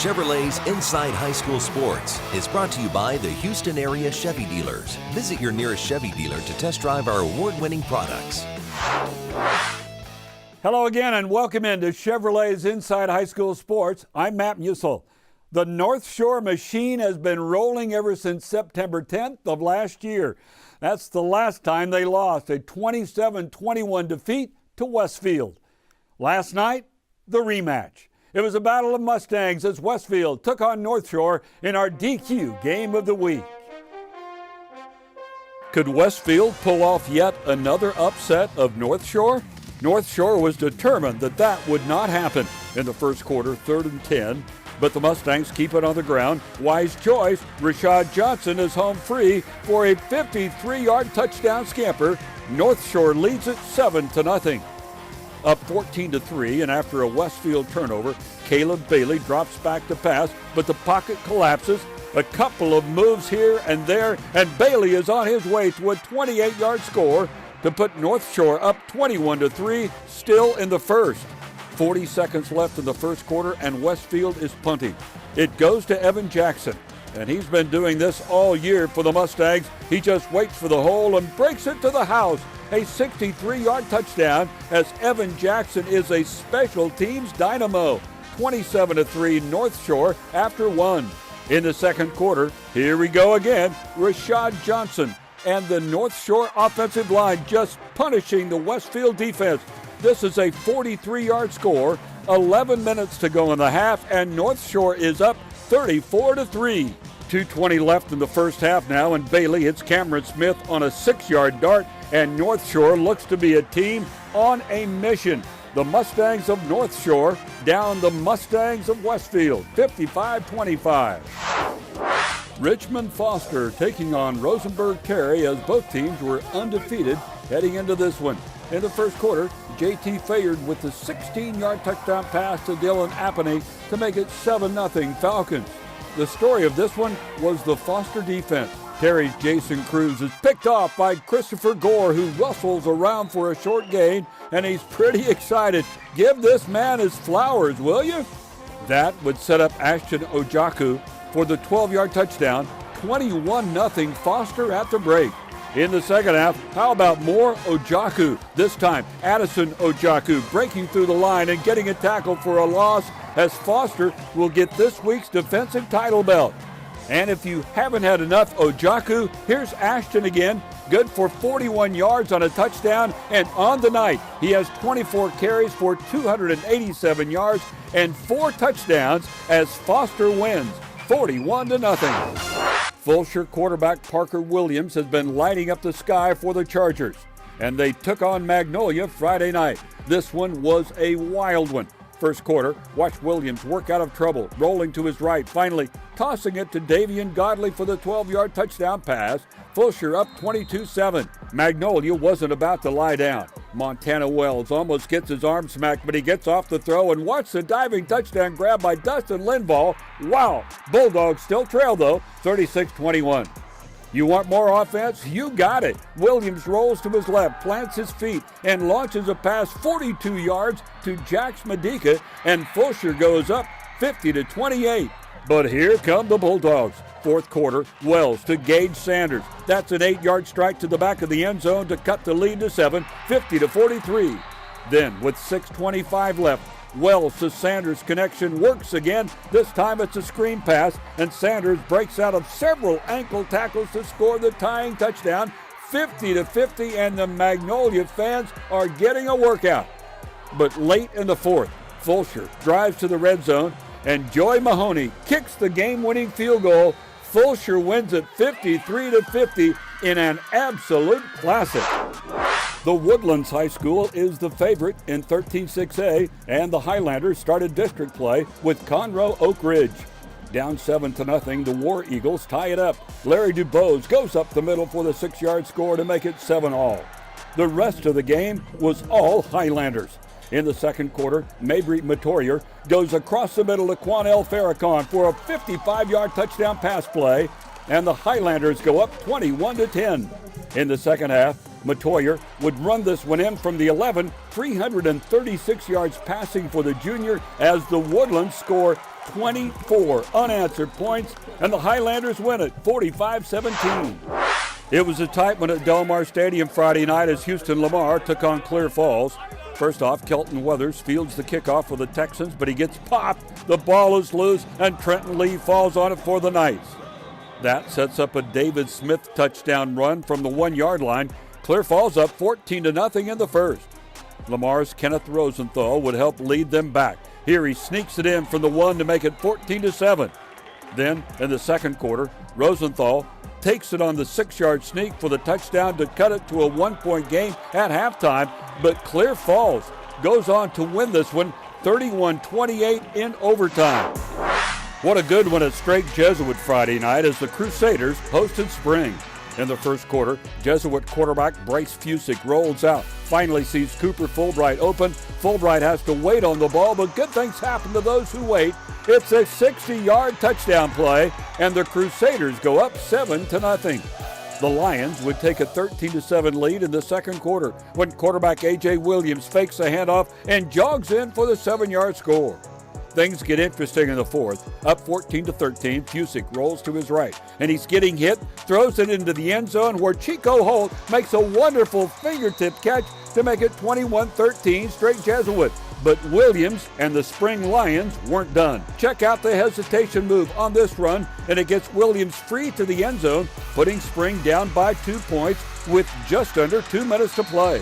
Chevrolet's Inside High School Sports is brought to you by the Houston area Chevy dealers. Visit your nearest Chevy dealer to test drive our award-winning products. Hello again and welcome into Chevrolet's Inside High School Sports. I'm Matt Musil. The Northshore machine has been rolling ever since September 10th of last year. That's the last time they lost, a 27-21 defeat to Westfield. Last night, the rematch. It was a battle of Mustangs as Westfield took on Northshore in our DQ Game of the Week. Could Westfield pull off yet another upset of Northshore? Northshore was determined that that would not happen in the first quarter, 3rd and 10. But the Mustangs keep it on the ground. Wise choice, Rashad Johnson is home free for a 53-yard touchdown scamper. Northshore leads it 7-0. Up 14-3, and after a Westfield turnover, Caleb Bailey drops back to pass, but the pocket collapses. A couple of moves here and there, and Bailey is on his way to a 28-yard score to put Northshore up 21-3, still in the first. 40 seconds left in the first quarter, and Westfield is punting. It goes to Evan Jackson, and he's been doing this all year for the Mustangs. He just waits for the hole and breaks it to the house. A 63-yard touchdown as Evan Jackson is a special teams dynamo. 27-3 Northshore after one. In the second quarter, here we go again. Rashad Johnson and the Northshore offensive line just punishing the Westfield defense. This is a 43-yard score, 11 minutes to go in the half, and Northshore is up 34-3. 2:20 left in the first half now, and Bailey hits Cameron Smith on a 6-yard dart, and Northshore looks to be a team on a mission. The Mustangs of Northshore down the Mustangs of Westfield, 55-25. Richmond Foster taking on Rosenberg Carey as both teams were undefeated heading into this one. In the first quarter, J.T. Fayard with the 16-yard touchdown pass to Dylan Appaney to make it 7-0 Falcons. The story of this one was the Foster defense. Terry's Jason Cruz is picked off by Christopher Gore, who rustles around for a short gain, and he's pretty excited. Give this man his flowers, will you? That would set up Ashton Ojaku for the 12-yard touchdown, 21-0 Foster at the break. In the second half, how about more Ojaku? This time, Addison Ojaku breaking through the line and getting a tackle for a loss as Foster will get this week's defensive title belt. And if you haven't had enough Ojaku, here's Ashton again, good for 41 yards on a touchdown, and on the night, he has 24 carries for 287 yards and 4 touchdowns as Foster wins 41-0. Fulshire quarterback Parker Williams has been lighting up the sky for the Chargers, and they took on Magnolia Friday night. This one was a wild one. First quarter, watch Williams work out of trouble, rolling to his right, finally tossing it to Davian Godley for the 12-yard touchdown pass. Fulshire up 22-7. Magnolia wasn't about to lie down. Montana Wells almost gets his arm smacked, but he gets off the throw and watch the diving touchdown grab by Dustin Linval. Wow! Bulldogs still trail though, 36-21. You want more offense? You got it. Williams rolls to his left, plants his feet, and launches a pass 42 yards to Jax Medica, and Fulshire goes up 50-28. But here come the Bulldogs. Fourth quarter, Wells to Gage Sanders. That's an 8-yard strike to the back of the end zone to cut the lead to 7, 50-43. Then, with 6:25 left, Wells to Sanders connection works again. This time it's a screen pass, and Sanders breaks out of several ankle tackles to score the tying touchdown, 50-50, and the Magnolia fans are getting a workout. But late in the fourth, Fulshire drives to the red zone, and Joy Mahoney kicks the game-winning field goal. Fulshire wins it 53-50 in an absolute classic. The Woodlands High School is the favorite in 13-6A, and the Highlanders started district play with Conroe Oak Ridge. Down 7-0, the War Eagles tie it up. Larry DuBose goes up the middle for the 6-yard score to make it 7-all. The rest of the game was all Highlanders. In the second quarter, Mabry Matorier goes across the middle to Quanell Farrakhan for a 55-yard touchdown pass play, and the Highlanders go up 21-10. In the second half, Matoyer would run this one in from the 11, 336 yards passing for the junior as the Woodlands score 24 unanswered points, and the Highlanders win it 45-17. It was a tight one at Del Mar Stadium Friday night as Houston Lamar took on Clear Falls. First off, Kelton Weathers fields the kickoff for the Texans, but he gets popped. The ball is loose, and Trenton Lee falls on it for the Knights. That sets up a David Smith touchdown run from the 1-yard line. Clear Falls up 14-0 in the first. Lamar's Kenneth Rosenthal would help lead them back. Here he sneaks it in from the 1 to make it 14-7. Then, in the second quarter, Rosenthal takes it on the 6-yard sneak for the touchdown to cut it to a 1-point game at halftime, but Clear Falls goes on to win this one 31-28 in overtime. What a good one at Straight Jesuit Friday night as the Crusaders hosted Spring. In the first quarter, Jesuit quarterback Bryce Fusick rolls out, finally sees Cooper Fulbright open. Fulbright has to wait on the ball, but good things happen to those who wait. It's a 60-yard touchdown play, and the Crusaders go up 7-0. The Lions would take a 13-7 lead in the second quarter when quarterback A.J. Williams fakes a handoff and jogs in for the 7-yard score. Things get interesting in the fourth. Up 14-13, Fusick rolls to his right, and he's getting hit, throws it into the end zone where Chico Holt makes a wonderful fingertip catch to make it 21-13 Straight Jesuit. But Williams and the Spring Lions weren't done. Check out the hesitation move on this run, and it gets Williams free to the end zone, putting Spring down by 2 points with just under 2 minutes to play.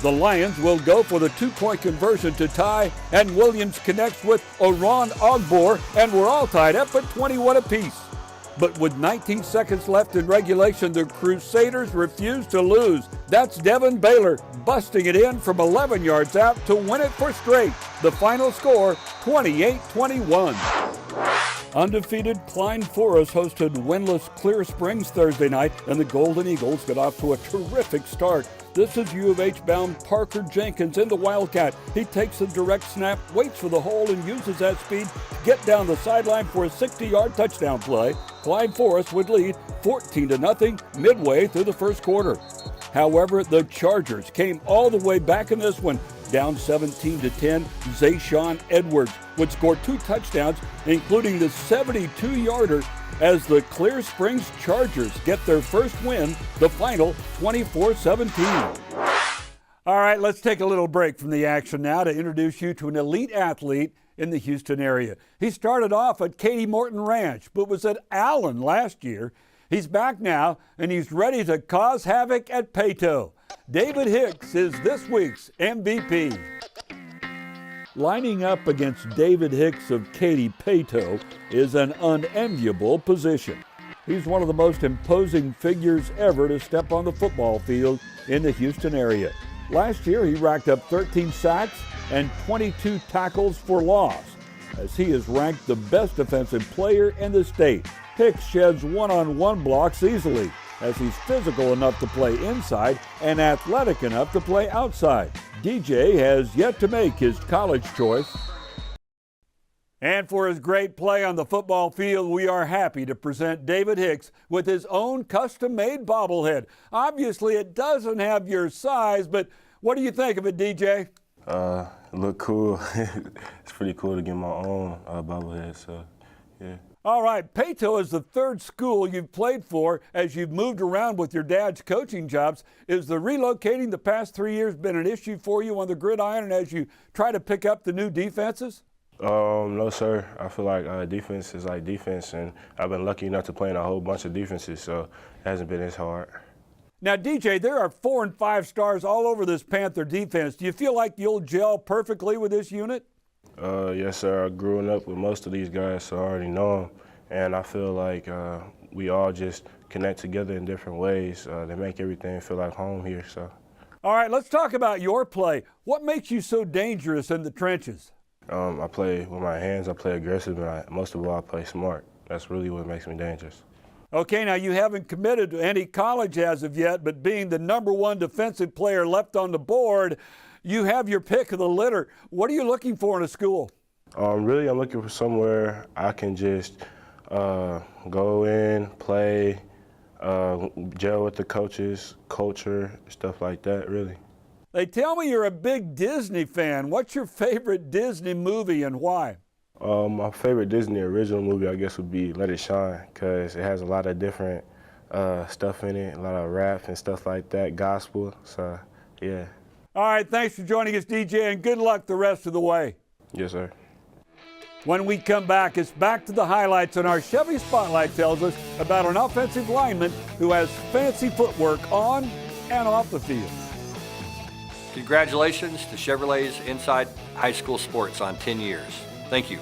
The Lions will go for the 2-point conversion to tie, and Williams connects with Oron Ogbor, and we're all tied up at 21 apiece. But with 19 seconds left in regulation, the Crusaders refuse to lose. That's Devin Baylor busting it in from 11 yards out to win it for Straight. The final score, 28-21. Undefeated Klein Forest hosted winless Clear Springs Thursday night, and the Golden Eagles got off to a terrific start. This is U of H bound Parker Jenkins in the Wildcat. He takes a direct snap, waits for the hole, and uses that speed to get down the sideline for a 60-yard touchdown play. Klein Forest would lead 14-0 midway through the first quarter. However, the Chargers came all the way back in this one. Down 17-10, Zayshawn Edwards would score 2 touchdowns, including the 72-yarder, as the Clear Springs Chargers get their first win, the final 24-17. All right, let's take a little break from the action now to introduce you to an elite athlete in the Houston area. He started off at Katie Morton Ranch, but was at Allen last year. He's back now, and he's ready to cause havoc at KHOU. David Hicks is this week's MVP. Lining up against David Hicks of Katy Paetow is an unenviable position. He's one of the most imposing figures ever to step on the football field in the Houston area. Last year, he racked up 13 sacks and 22 tackles for loss, as he is ranked the best defensive player in the state. Hicks sheds one-on-one blocks easily, as he's physical enough to play inside and athletic enough to play outside. DJ has yet to make his college choice. And for his great play on the football field, we are happy to present David Hicks with his own custom-made bobblehead. Obviously, it doesn't have your size, but what do you think of it, DJ? It looked cool. It's pretty cool to get my own bobblehead, so yeah. All right, Paetow is the third school you've played for as you've moved around with your dad's coaching jobs. Is the relocating the past 3 years been an issue for you on the gridiron as you try to pick up the new defenses? No, sir. I feel like defense is like defense, and I've been lucky enough to play in a whole bunch of defenses, so it hasn't been as hard. Now, DJ, there are 4 and 5 stars all over this Panther defense. Do you feel like you'll gel perfectly with this unit? Yes, sir. I grew up with most of these guys, so I already know them. And I feel like we all just connect together in different ways. They make everything feel like home here. So. All right, let's talk about your play. What makes you so dangerous in the trenches? I play with my hands. I play aggressive, and most of all, I play smart. That's really what makes me dangerous. Okay, now you haven't committed to any college as of yet, but being the #1 defensive player left on the board, you have your pick of the litter. What are you looking for in a school? Really, I'm looking for somewhere I can just go in, play, gel with the coaches, culture, stuff like that, really. They tell me you're a big Disney fan. What's your favorite Disney movie and why? My favorite Disney original movie, I guess, would be Let It Shine, because it has a lot of different stuff in it, a lot of rap and stuff like that, gospel, so yeah. All right, thanks for joining us, DJ, and good luck the rest of the way. Yes, sir. When we come back, it's back to the highlights, and our Chevy Spotlight tells us about an offensive lineman who has fancy footwork on and off the field. Congratulations to Chevrolet's Inside High School Sports on 10 years. Thank you.